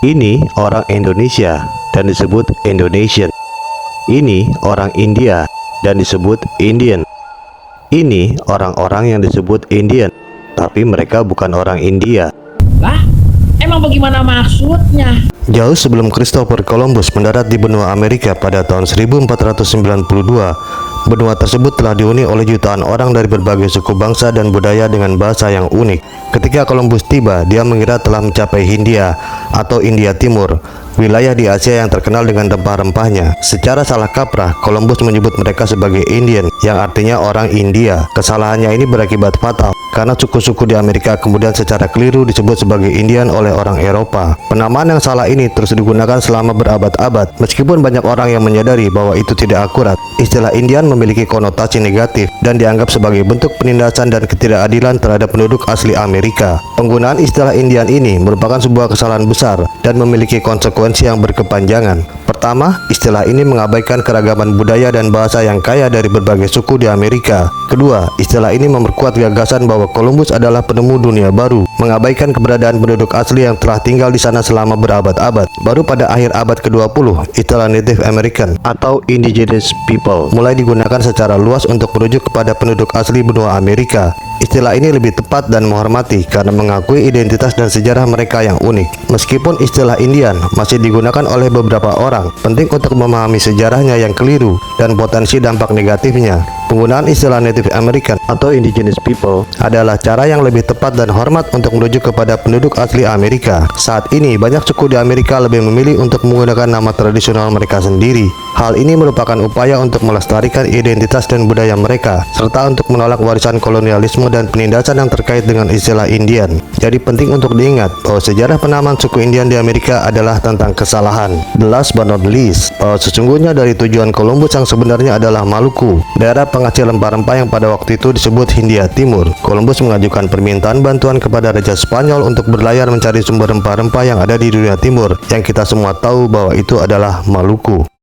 Ini orang Indonesia dan disebut Indonesian. Ini orang India dan disebut Indian. Ini orang-orang yang disebut Indian, tapi mereka bukan orang India. Lah, emang bagaimana maksudnya? Jauh sebelum Christopher Columbus mendarat di benua Amerika pada tahun 1492, benua tersebut telah dihuni oleh jutaan orang dari berbagai suku bangsa dan budaya dengan bahasa yang unik. Ketika Columbus tiba, dia mengira telah mencapai Hindia atau India Timur, wilayah di Asia yang terkenal dengan rempah-rempahnya. Secara salah kaprah, Columbus menyebut mereka sebagai Indian, yang artinya orang India. Kesalahannya ini berakibat fatal, karena suku-suku di Amerika kemudian secara keliru disebut sebagai Indian oleh orang Eropa. Penamaan yang salah ini terus digunakan selama berabad-abad, meskipun banyak orang yang menyadari bahwa itu tidak akurat. Istilah Indian memiliki konotasi negatif dan dianggap sebagai bentuk penindasan dan ketidakadilan terhadap penduduk asli Amerika. Penggunaan istilah Indian ini merupakan sebuah kesalahan besar dan memiliki konsekuensi yang berkepanjangan. Pertama, istilah ini mengabaikan keragaman budaya dan bahasa yang kaya dari berbagai suku di Amerika. Kedua, istilah ini memperkuat gagasan bahwa Columbus adalah penemu dunia baru, mengabaikan keberadaan penduduk asli yang telah tinggal di sana selama berabad-abad. Baru pada akhir abad ke-20, istilah Native American atau Indigenous People mulai digunakan secara luas untuk merujuk kepada penduduk asli benua Amerika. Istilah ini lebih tepat dan menghormati karena mengakui identitas dan sejarah mereka yang unik. Meskipun istilah Indian masih digunakan oleh beberapa orang, penting untuk memahami sejarahnya yang keliru dan potensi dampak negatifnya. Penggunaan istilah Native American atau Indigenous People adalah cara yang lebih tepat dan hormat untuk merujuk kepada penduduk asli Amerika. Saat ini, banyak suku di Amerika lebih memilih untuk menggunakan nama tradisional mereka sendiri. Hal ini merupakan upaya untuk melestarikan identitas dan budaya mereka, serta untuk menolak warisan kolonialisme dan penindasan yang terkait dengan istilah Indian. Jadi penting untuk diingat bahwa sejarah penamaan suku Indian di Amerika adalah tentang kesalahan. The last but not least, bahwa sesungguhnya dari tujuan Columbus yang sebenarnya adalah Maluku, daerah penghasil rempah-rempah yang pada waktu itu disebut Hindia Timur. Columbus mengajukan permintaan bantuan kepada Raja Spanyol untuk berlayar mencari sumber rempah-rempah yang ada di dunia timur, yang kita semua tahu bahwa itu adalah Maluku.